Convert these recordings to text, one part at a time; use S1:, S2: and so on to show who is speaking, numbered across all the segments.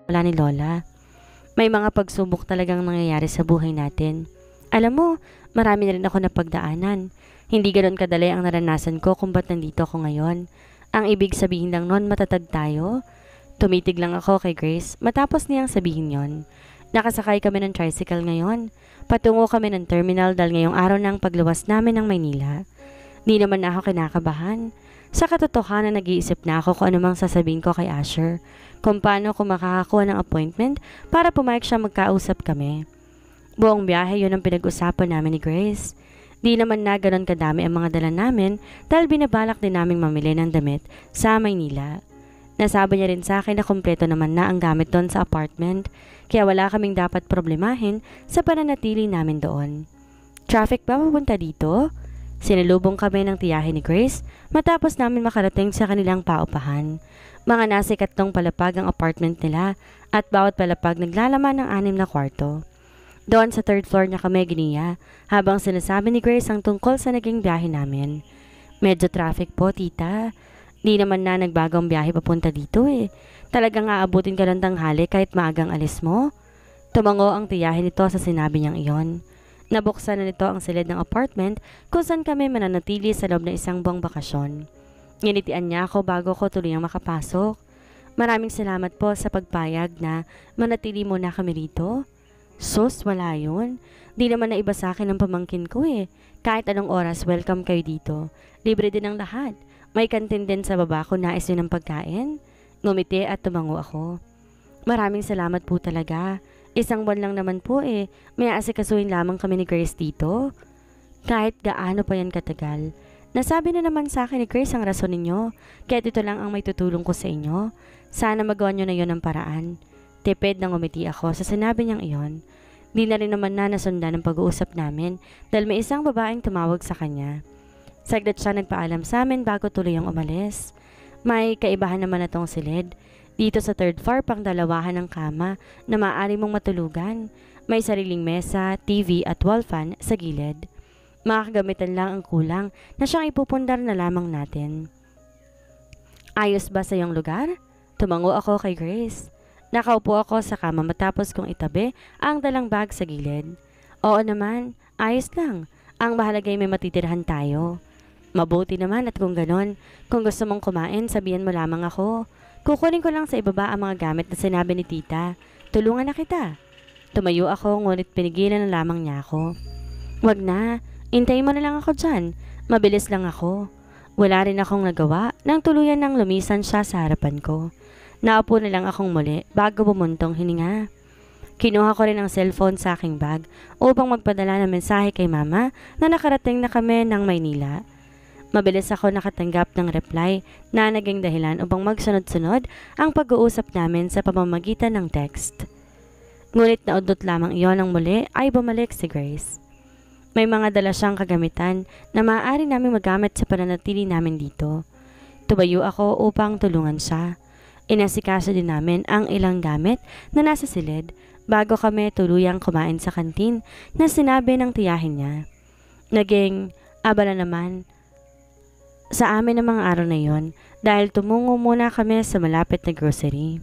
S1: wala ni Lola. May mga pagsubok talagang nangyayari sa buhay natin. Alam mo, marami na rin ako napagdaanan. Hindi ganoon kadali ang naranasan ko kung ba't nandito ako ngayon. Ang ibig sabihin lang nun, matatag tayo. Tumitig lang ako kay Grace matapos niyang sabihin yon. Nakasakay kami ng tricycle ngayon. Patungo kami ng terminal dahil ngayong araw ng pagluwas namin ng Maynila. Di naman na ako kinakabahan. Sa katotohanan, nag-iisip na ako kung anumang sasabihin ko kay Asher. Kung paano ko makakakuha ng appointment para pumayag siya magkausap kami. Buong biyahe yun ang pinag-usapan namin ni Grace. Di naman na ganon kadami ang mga dala namin dahil binabalak din naming mamili ng damit sa Maynila. Nasabi niya rin sa akin na kumpleto naman na ang gamit doon sa apartment kaya wala kaming dapat problemahin sa pananatili namin doon. Traffic ba papunta dito? Sinalubong kami ng tiyahin ni Grace matapos namin makarating sa kanilang paupahan. Mga nasa 3 palapag ang apartment nila at bawat palapag naglalaman ng 6 na kwarto. Doon sa 3rd floor niya kami giniya habang sinasabi ni Grace ang tungkol sa naging biyahe namin. Medyo traffic po, tita. Di naman na nagbagong biyahe papunta dito eh. Talagang aabutin ka ng tanghali kahit maagang alis mo? Tumango ang tiyahin nito sa sinabi niyang iyon. Nabuksan na nito ang silid ng apartment kung saan kami mananatili sa loob ng 1 buwang bakasyon. Nginitian niya ako bago ko tuluyang makapasok. Maraming salamat po sa pagpayag na manatili muna kami rito. Sus, wala yun. Di naman na iba sa akin ang pamangkin ko eh. Kahit anong oras, welcome kayo dito. Libre din ang lahat. May kantin din sa baba kung nais yun ng pagkain. Ngumiti at tumango ako. Maraming salamat po talaga. 1 buwan lang naman po eh. May aasikasuhin lamang kami ni Grace dito. Kahit gaano pa yan katagal. Nasabi na naman sa akin ni Grace ang rason ninyo. Kaya ito lang ang may tutulong ko sa inyo. Sana magawa nyo na yon ng paraan. Tipid na ngumiti ako sa sinabi niyang iyon. Di na rin naman na nasundan ang pag-uusap namin dahil may isang babaeng tumawag sa kanya. Saglit siya nagpaalam sa amin bago tuluyang umalis. May kaibahan naman na tong silid. Dito sa 3rd floor pang dalawahan ng kama na maaari mong matulugan. May sariling mesa, TV at wall fan sa gilid. Mga kagamitan lang ang kulang na siyang ipupundar na lamang natin. Ayos ba sa iyong lugar? Tumango ako kay Grace. Nakaupo ako sa kama matapos kong itabi ang dalang bag sa gilid. Oo naman, ayos lang. Ang mahalagay may matitirhan tayo. Mabuti naman at kung ganon, kung gusto mong kumain, sabihan mo lamang ako. Kukunin ko lang sa ibaba ang mga gamit na sinabi ni tita. Tulungan na kita. Tumayo ako ngunit pinigilan na lamang niya ako. Wag na, intayin mo na lang ako dyan. Mabilis lang ako. Wala rin akong nagawa nang tuluyan nang lumisan siya sa harapan ko. Naupo na lang akong muli bago bumuntong hininga. Kinuha ko rin ang cellphone sa aking bag upang magpadala ng mensahe kay mama na nakarating na kami ng Maynila. Mabilis ako nakatanggap ng reply na naging dahilan upang magsunod-sunod ang pag-uusap namin sa pamamagitan ng text. Ngunit naudot lamang iyon ang muli ay bumalik si Grace. May mga dala siyang kagamitan na maaari namin magamit sa pananatili namin dito. Tumayo ako upang tulungan siya. Inasikaso din namin ang ilang gamit na nasa silid bago kami tuluyang kumain sa kantin na sinabi ng tiyahin niya. Naging abala naman sa amin ang mga araw na yon dahil tumungo muna kami sa malapit na grocery.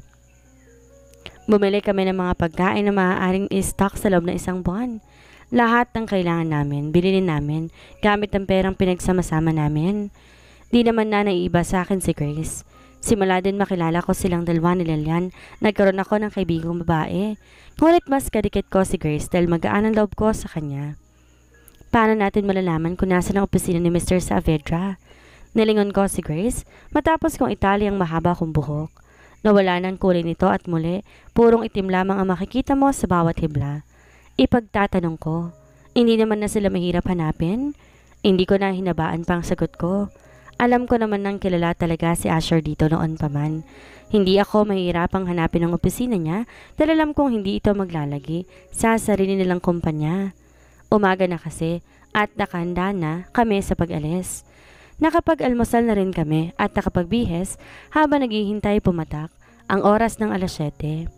S1: Bumili kami ng mga pagkain na maaaring i-stock sa loob ng 1 buwan. Lahat ng kailangan namin, bilhin namin gamit ang perang pinagsama-sama namin. Di naman na naiiba sa akin si Grace. Simula din makilala ko silang dalawa ni Lilian, nagkaroon ako ng kaibigang babae. Ngunit mas kadikit ko si Grace dahil magaan ang loob ko sa kanya. Paano natin malalaman kung nasa ng opisina ni Mr. Saavedra? Nilingon ko si Grace matapos kong itali ang mahaba kong buhok. Nawala ng kulay nito at muli, purong itim lamang ang makikita mo sa bawat hibla. Ipagtatanong ko, hindi naman na sila mahirap hanapin? Hindi ko na hinabaan pang sagot ko. Alam ko naman nang kilala talaga si Asher dito noon pa man. Hindi ako mahirapang hanapin ang opisina niya dahil alam kong hindi ito maglalagi sa sarili nilang kumpanya. Umaga na kasi at nakahanda na kami sa pag-alis. Nakapag-almusal na rin kami at nakapagbihes habang naghihintay pumatak ang oras ng 7:00.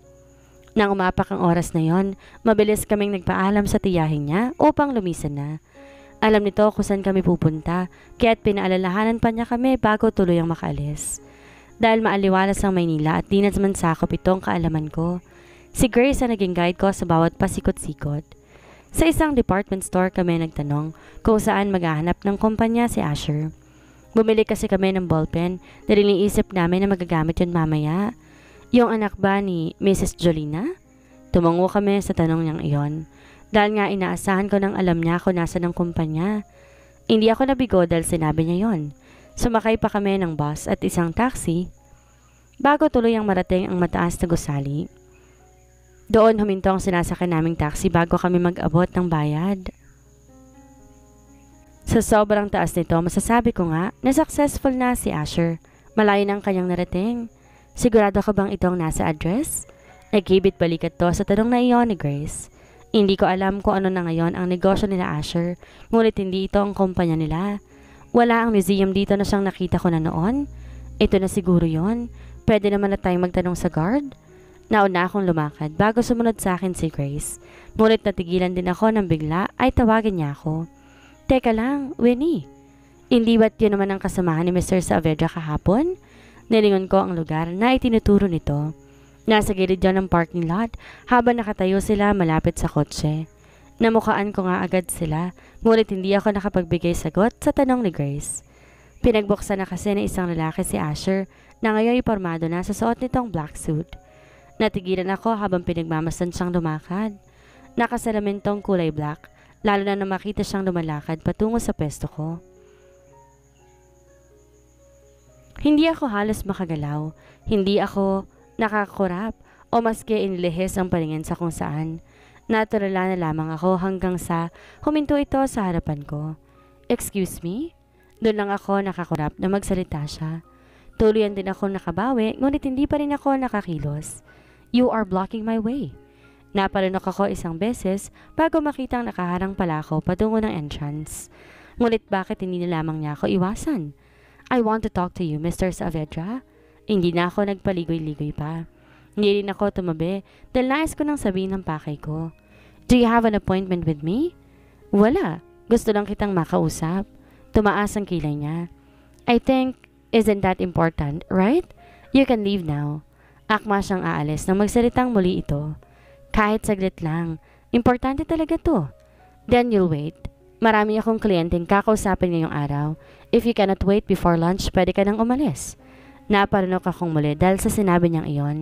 S1: Nang umapak ang oras na yon, mabilis kaming nagpaalam sa tiyahin niya upang lumisan na. Alam nito kung saan kami pupunta, kaya't pinaalalahanan pa niya kami bago tuluyang makaalis. dahil maaliwalas ang Maynila at di naman sakop itong kaalaman ko. Si Grace ang naging guide ko sa bawat pasikot-sikot. Sa isang department store kami nagtanong kung saan maghahanap ng kumpanya si Asher. Bumili kasi kami ng ballpen dahil iniisip namin na magagamit yun mamaya. Yung anak ba ni Mrs. Jolina? Tumango kami sa tanong niyang iyon. Dahil nga inaasahan ko nang alam niya kung nasa ng kumpanya. Hindi ako nabigo dahil sinabi niya yon. Sumakay pa kami ng bus at isang taxi bago tuloy ang marating ang mataas na gusali. Doon huminto ang sinasakyan naming taxi bago kami mag-abot ng bayad. Sa sobrang taas nito, masasabi ko nga na successful na si Asher. Malayo ng kanyang narating. Sigurado ka bang itong nasa address? Nagkibit balikat to sa tanong na iyon ni Grace. Hindi ko alam kung ano na ngayon ang negosyo nila Asher, ngunit hindi ito ang kumpanya nila. Wala ang museum dito na siyang nakita ko na noon. Ito na siguro yon. Pwede naman na tayong magtanong sa guard. Nauna akong lumakad bago sumunod sa akin si Grace. Ngunit natigilan din ako nang bigla ay tawagin niya ako. Teka lang, Winnie. Hindi ba't yun naman ang kasamahan ni Mr. Saavedra kahapon? Nilingon ko ang lugar na itinuturo nito. Nasa gilid yun ng parking lot habang nakatayo sila malapit sa kotse. Namukaan ko nga agad sila, ngunit hindi ako nakapagbigay sagot sa tanong ni Grace. Pinagbuksan na kasi ng isang lalaki si Asher na ngayon ay pormado na sa suot nitong black suit. Natigilan ako habang pinagmamasdan siyang lumakad. Nakasalamin tong kulay black. Lalo na makita siyang lumalakad patungo sa pwesto ko. Hindi ako halos makagalaw. Hindi ako nakakurap o maski inilihis ang paningin sa kung saan. Naturala na lamang ako hanggang sa huminto ito sa harapan ko. Excuse me? Doon lang ako nakakurap na magsalita siya. Tuluyan din ako nakabawi ngunit hindi pa rin ako nakakilos. You are blocking my way. Napalunok ako isang beses bago makitang nakaharang pala ako patungo ng entrance. Ngunit bakit hindi na lamang niya ako iwasan? I want to talk to you, Mr. Saavedra. Hindi na ako nagpaligoy-ligoy pa. Hindi rin ako tumabi dahil nais ko nang sabihin ng pakay ko. Do you have an appointment with me? Wala. Gusto lang kitang makausap. Tumaas ang kilay niya. I think, isn't that important, right? You can leave now. Akma siyang aalis nang magsalitang muli ito. Kahit saglit lang. Importante talaga to. Then you'll wait. Marami akong kliyenteng kakausapin ngayong araw. If you cannot wait before lunch, pwede ka nang umalis. Naparunok akong muli dahil sa sinabi niyang iyon.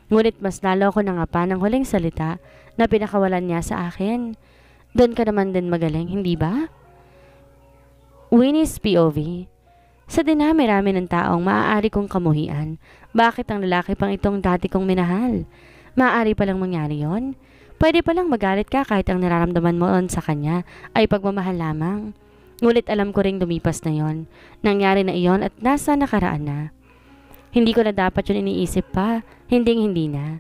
S1: Ngunit mas lalo ako nangapa ng huling salita na pinakawalan niya sa akin. Doon ka naman din magaling, hindi ba? Winnie's POV. Sa dinami-rami ng taong maaari kong kamuhian, bakit ang lalaki pang itong dati kong minahal? Maaari palang mangyari yon. Pwede palang magalit ka kahit ang nararamdaman mo sa kanya ay pagmamahal lamang. Ngunit alam ko ring lumipas na yon. Nangyari na iyon at nasa nakaraan na. Hindi ko na dapat yun iniisip pa. Hindi na.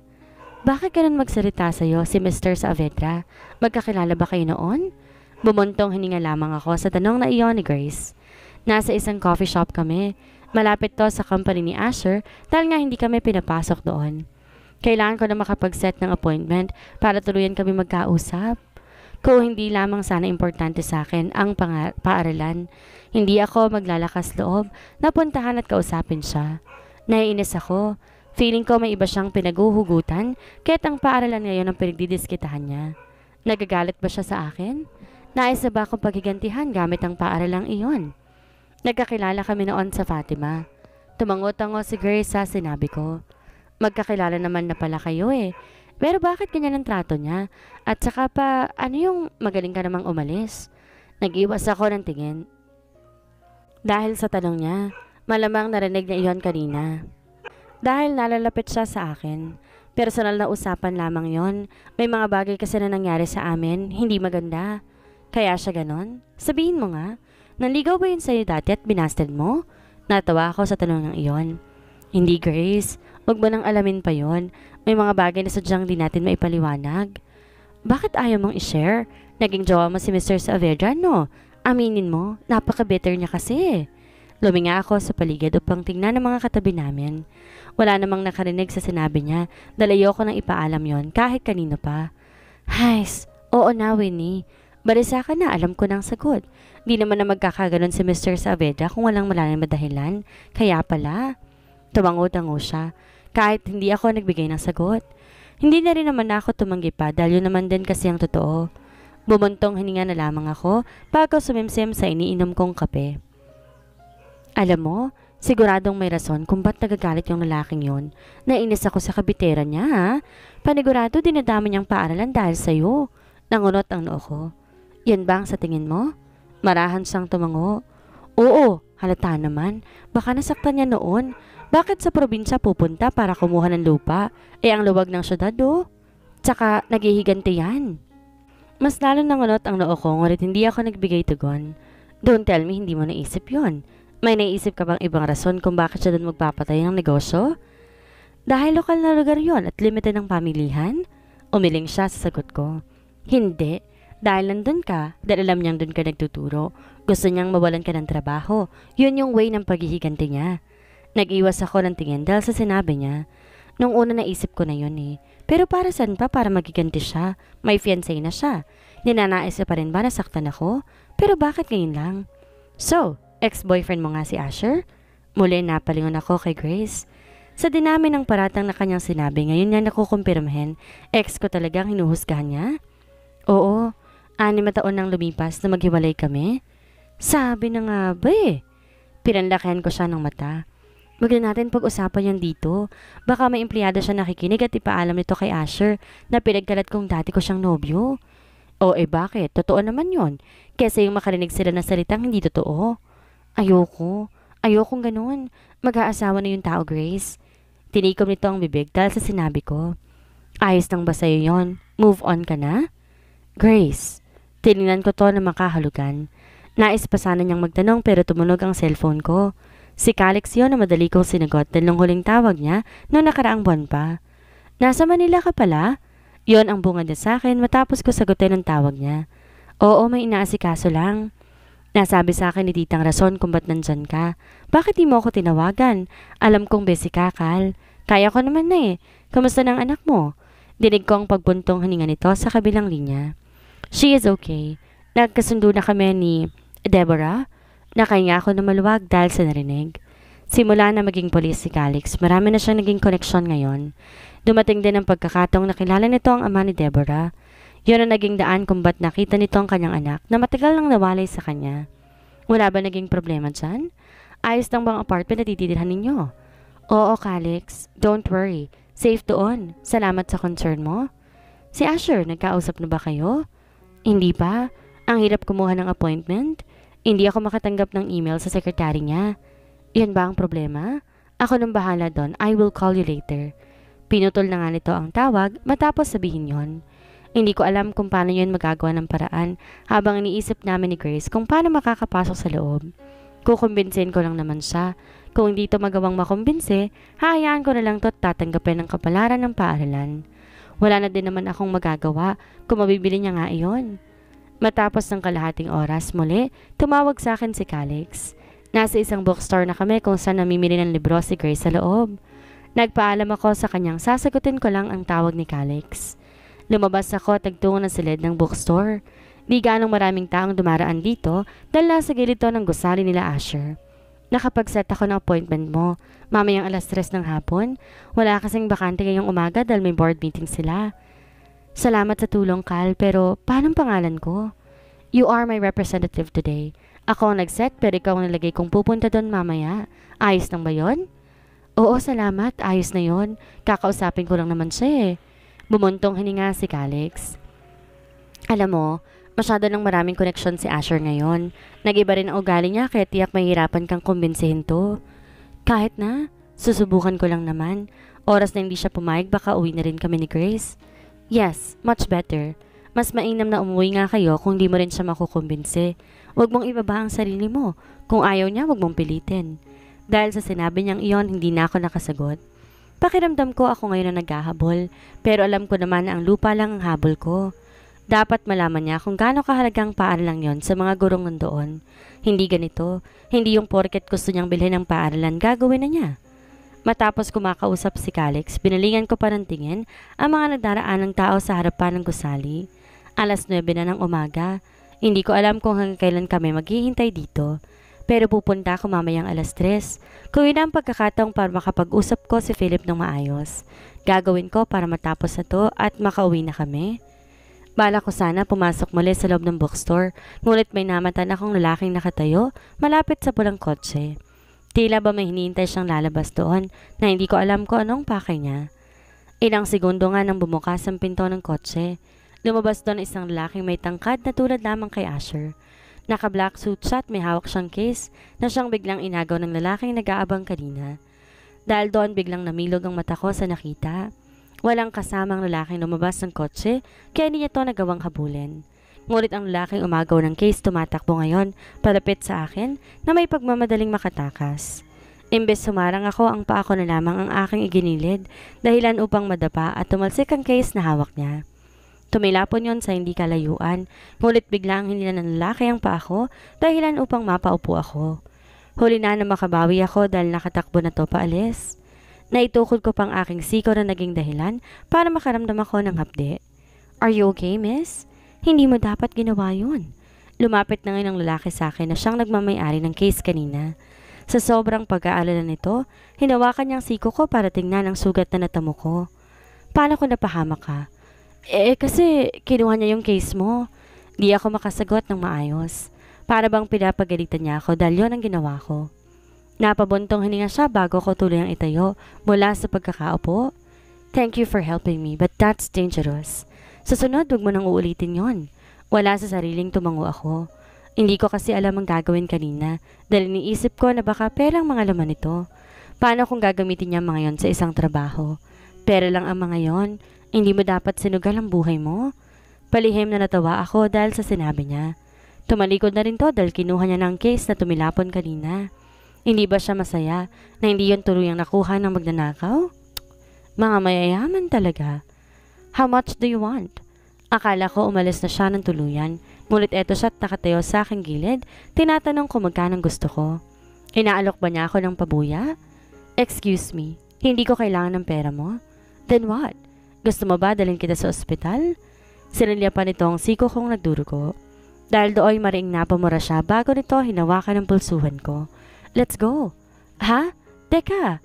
S1: Bakit ganun magsalita sa'yo si Mr. Saavedra? Magkakilala ba kayo noon? Bumuntong hininga lamang ako sa tanong na iyon ni Grace. Nasa isang coffee shop kami. Malapit to sa company ni Asher dahil nga hindi kami pinapasok doon. Kailangan ko na makapag-set ng appointment para tuluyan kami magkausap. Kung hindi lamang sana importante sa akin ang paaralan, hindi ako maglalakas loob na puntahan at kausapin siya. Naiinis ako. Feeling ko may iba siyang pinaguhugutan kaya't ang paaralan ngayon ang pinagdidiskitahan niya. Nagagalit ba siya sa akin? Nais na ba akong paghigantihan gamit ang paaralang iyon? Nagkakilala kami noon sa Fatima. Tumango-tango si Grace sa sinabi ko. Magkakilala naman na pala kayo eh. Pero bakit ganyan ang trato niya? At saka pa, ano yung magaling ka namang umalis? Nag-iwas ako ng tingin. Dahil sa tanong niya, malamang narinig niya iyon kanina. Dahil nalalapit siya sa akin. Personal na usapan lamang yon. May mga bagay kasi na nangyari sa amin, hindi maganda. Kaya siya ganon? Sabihin mo nga, nanligaw ba yun sa'yo dati at binasted mo? Natawa ako sa tanong ng iyon. Hindi, Grace. Huwag mo nang alamin pa yon. May mga bagay na sadyang di natin maipaliwanag. Bakit ayaw mong i-share? Naging jowa mo si Mr. Saavedra, no? Aminin mo, napaka-bitter niya kasi. Luminga ako sa paligid upang tingnan ang mga katabi namin. Wala namang nakarinig sa sinabi niya dahil ayoko nang ipaalam yon kahit kanino pa. Hays, oo na, Winnie. Balisa ka na, alam ko ng sagot. Di naman na magkakaganon si Mr. Saavedra kung walang malalim na dahilan. Kaya pala. Tumango-tango siya, kahit hindi ako nagbigay ng sagot. Hindi na rin naman ako tumanggi pa dahil yun naman din kasi ang totoo. Bumuntong hininga na lamang ako bago sumimsim sa iniinom kong kape. Alam mo, siguradong may rason kung ba't nagagalit yung lalaking yon. Nainis ako sa kabitera niya ha. Panigurado dinadami niyang paaralan dahil sa'yo. Nangunot ang noo ko. Yan ba ang sa tingin mo? Marahan siyang tumango. Oo, halata naman. Baka nasaktan niya noon. Bakit sa probinsya pupunta para kumuha ng lupa? Ang luwag ng syudad Tsaka naghihiganti yan. Mas lalo nangunot ang noo ko ngunit hindi ako nagbigay tugon. Don't tell me hindi mo naisip yon. May naisip ka bang ibang rason kung bakit siya doon magpapatay ng negosyo? Dahil lokal na lugar yon at limited ng pamilihan? Umiling siya sa sagot ko. Hindi. Dahil nandun ka, dahil alam niyang doon ka nagtuturo. Gusto niyang mawalan ka ng trabaho. Yun yung way ng paghihiganti niya. Nag-iwas ako ng tingin dahil sa sinabi niya. Nung una naisip ko na yun Pero para saan pa para magiganti siya? May fiancé na siya. Ninanais pa rin ba nasaktan ako? Pero bakit ngayon lang? So, ex-boyfriend mo nga si Asher? Muli napalingon ako kay Grace. Sa dinami ng paratang na kanyang sinabi, ngayon niya nakukumpirmahin, ex ko talagang hinuhusgahan niya? Oo, 6 na taon nang lumipas na maghiwalay kami. Sabi na nga ba Pinanlakihan ko siya ng mata. Wag na natin pag-usapan yan dito. Baka may empleyado siya nakikinig at ipaalam nito kay Asher na pinagkalat kong dati ko siyang nobyo. O bakit? Totoo naman yon. Kesa yung makarinig sila ng salitang hindi totoo. Ayoko. Ayokong ganun. Mag-aasawa na yung tao, Grace. Tinikom nito ang bibig dahil sa sinabi ko. Ayos lang ba sa'yo yon? Move on ka na? Grace. Tinignan ko to na makahalugan. Nais pa sana niyang magtanong pero tumunog ang cellphone ko. Si Calix yun na madali kong sinagot dahil nung huling tawag niya noong nakaraang buwan pa. Nasa Manila ka pala? Yon ang bunga niya sa akin matapos ko sagutin ang tawag niya. Oo, may inaasikaso lang. Nasabi sa akin ni Titang rason kung ba't nandyan ka. Bakit di mo ako tinawagan? Alam kong busy ka, Kal. Kaya ko naman na Kamusta ng anak mo? Dinig ko ang pagbuntong hininga nito sa kabilang linya. She is okay. Nagkasundo na kami ni Deborah. Nakahinga ako na maluwag dahil sa narinig. Simula na maging polis si Calix, marami na siyang naging koneksyon ngayon. Dumating din ang pagkakataong nakilala nito ang ama ni Deborah. Yun ang naging daan kung ba't nakita nito ang kanyang anak na matagal nang nawalay sa kanya. Wala ba naging problema dyan? Ayos lang bang apartment na titirhan ninyo? Oo, Calix. Don't worry. Safe doon. Salamat sa concern mo. Si Asher, nagkausap na ba kayo? Hindi pa. Ang hirap kumuha ng appointment. Hindi ako makatanggap ng email sa sekretary niya. Yan ba ang problema? Ako nang bahala doon. I will call you later. Pinutol na nga nito ang tawag matapos sabihin yon. Hindi ko alam kung paano yun magagawa ng paraan habang iniisip namin ni Grace kung paano makakapasok sa loob. Kukumbinsin ko lang naman siya. Kung hindi ito magawang makumbinse, hayaan ko na lang ito at tatanggapin ang kapalaran ng paaralan. Wala na din naman akong magagawa kung mabibili niya nga iyon. Matapos ng kalahating oras muli, tumawag sa akin si Calix. Nasa isang bookstore na kami kung saan namimili ng libro si Grace sa loob. Nagpaalam ako sa kanyang sasagutin ko lang ang tawag ni Calix. Lumabas ako at nagtungo ng silid ng bookstore. Di ganong maraming taong dumaraan dito dahil nasa gilid to ng gusali nila Asher. Nakapag-set ako ng appointment mo. Mamayang 3:00 ng hapon. Wala kasing bakante ngayong umaga dahil may board meeting sila. Salamat sa tulong, Kal, pero paanong pangalan ko? You are my representative today. Ako ang nag-set pero ikaw ang nilagay kong pupunta doon mamaya. Ayos lang ba yon? Oo, salamat. Ayos na yon. Kakausapin ko lang naman siya Bumuntong hininga si Calix. Alam mo, masyado nang maraming koneksyon si Asher ngayon. Nag-iba rin ang ugali niya kaya tiyak mahirapan kang kumbinsihin to. Kahit na, susubukan ko lang naman. Oras na hindi siya pumayag baka uwi na rin kami ni Grace. Yes, much better. Mas mainam na umuwi nga kayo kung di mo rin siya makukumbinse. Huwag mong ibaba ang sarili mo. Kung ayaw niya, huwag mong pilitin. Dahil sa sinabi niyang iyon, hindi na ako nakasagot. Pakiramdam ko ako ngayon na naghahabol, pero alam ko naman na ang lupa lang ang habol ko. Dapat malaman niya kung gaano kahalagang paaralan yon sa mga gurong nandoon. Hindi ganito, hindi yung porket gusto niyang bilhin ng paaralan, gagawin na niya. Matapos kumakausap si Calix, binalingan ko pa ng tingin ang mga nagdaraan ng tao sa harapan ng gusali. 9:00 na ng umaga. Hindi ko alam kung hanggang kailan kami maghihintay dito. Pero pupunta ako mamayang 3:00. Kung yun ang pagkakataong para makapag-usap ko si Philip ng maayos. Gagawin ko para matapos na to at makauwi na kami. Bala ko sana pumasok muli sa loob ng bookstore, ngunit may namatan akong lalaking nakatayo malapit sa pulang kotse. Tila ba may hinihintay siyang lalabas doon na hindi ko alam kung anong pakay niya. Ilang segundo nga nang bumukas ang pinto ng kotse. Lumabas doon isang lalaking may tangkad na tulad lamang kay Asher. Naka-black suit siya at may hawak siyang case na siyang biglang inagaw ng lalaking nag-aabang kanina. Dahil doon biglang namilog ang mata ko sa nakita. Walang kasamang lalaking lumabas ng kotse kaya hindi niya to nagawang habulin. Ngunit ang lalaking umagaw ng case tumatakbo ngayon palapit sa akin na may pagmamadaling makatakas. Imbes sumarang ako, ang paa ko na lamang ang aking iginilid dahilan upang madapa at tumalsik ang case na hawak niya. Tumilapon yon sa hindi kalayuan, ngunit biglang hindi na nanlalaki ang paa ko dahilan upang mapaupo ako. Huli na makabawi ako dahil nakatakbo na to paalis. Naitukod ko pang aking siko na naging dahilan para makaramdam ako ng hapde. Are you okay, miss? Hindi mo dapat ginawa yun. Lumapit na ngayon ang lalaki sa akin na siyang nagmamayari ng case kanina. Sa sobrang pag-aalala nito, hinawakan niyang siko ko para tingnan ang sugat na natamo ko. Paano ko napahamak ka? Kasi kinuha niya yung case mo. Di ako makasagot ng maayos. Para bang pinapagalitan niya ako dahil yun ang ginawa ko. Napabuntong hininga siya bago ko tuluyang itayo mula sa pagkakaupo. Thank you for helping me, but that's dangerous. Sa sunod, huwag mo nang uulitin yon. Wala sa sariling tumango ako. Hindi ko kasi alam ang gagawin kanina dahil iniisip ko na baka perang mga laman nito. Paano kung gagamitin niya mga yon sa isang trabaho? Pera lang ang mga yon. Hindi mo dapat sinugal ang buhay mo. Palihim na natawa ako dahil sa sinabi niya. Tumalikod na rin to dahil kinuha niya ng case na tumilapon kanina. Hindi ba siya masaya na hindi yon tuluyang nakuha ng magnanakaw? Mga mayayaman talaga. How much do you want? Akala ko umalis na siya ng tuluyan, ngunit eto siya't nakatayo sa aking gilid, tinatanong ko magkano gusto ko. Inaalok ba niya ako ng pabuya? Excuse me, hindi ko kailangan ng pera mo. Then what? Gusto mo ba dalhin kita sa ospital? Sinilya pa nito ang siko kong nagdurugo. Dahil doon maring napamura siya bago nito hinawakan ang pulsuhan ko. Let's go. Ha? Teka.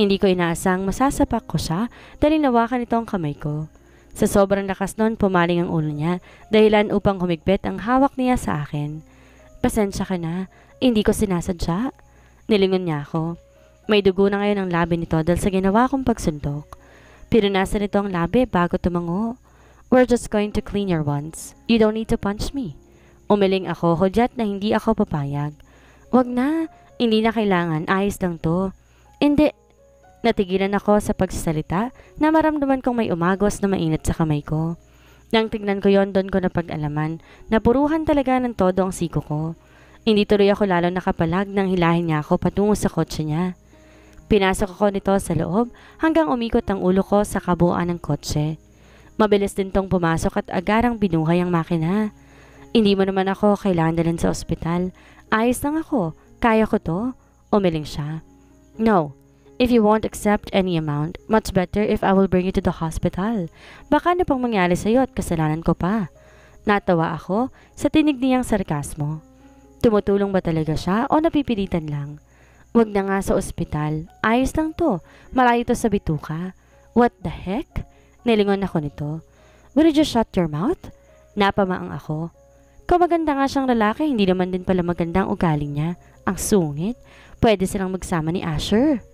S1: Hindi ko inaasang masasapak ko siya dahil hinawakan nito ang kamay ko. Sa sobrang lakas nun pumaling ang ulo niya dahilan upang humigpit ang hawak niya sa akin. Pasensya ka na. Hindi ko sinasadya. Nilingon niya ako. May dugo na ngayon ang labi nito dahil sa ginawa kong pagsuntok. Pinunasan nito ang labi bago tumango. We're just going to clean your wounds. You don't need to punch me. Umiling ako, hudyat na hindi ako papayag. Wag na, hindi na kailangan, ayos lang to. Hindi. Natigilan ako sa pagsasalita na maramdaman kong may umagos na mainit sa kamay ko. Nang tignan ko yon, doon ko napag-alaman na puruhan talaga ng todo ang siko ko. Hindi tuloy ako lalo nakapalag nang hilahin niya ako patungo sa kotse niya. Pinasok ako nito sa loob hanggang umikot ang ulo ko sa kabuuan ng kotse. Mabilis din tong pumasok at agarang binuhay ang makina. Hindi mo naman ako kailangan dalhin sa ospital. Ayos lang ako. Kaya ko to. Umiling siya. No. If you won't accept any amount, much better if I will bring you to the hospital. Baka ano pang mangyari sa'yo at kasalanan ko pa. Natawa ako sa tinig niyang sarkasmo. Tumutulong ba talaga siya o napipilitan lang? Wag na nga sa ospital. Ayos lang to. Malayo to sa bituka. What the heck? Nilingon ako nito. Will you just shut your mouth? Napamaang ako. Kung maganda nga siyang lalaki, hindi naman din pala magandang ugali niya. Ang sungit. Pwede silang magsama ni Asher.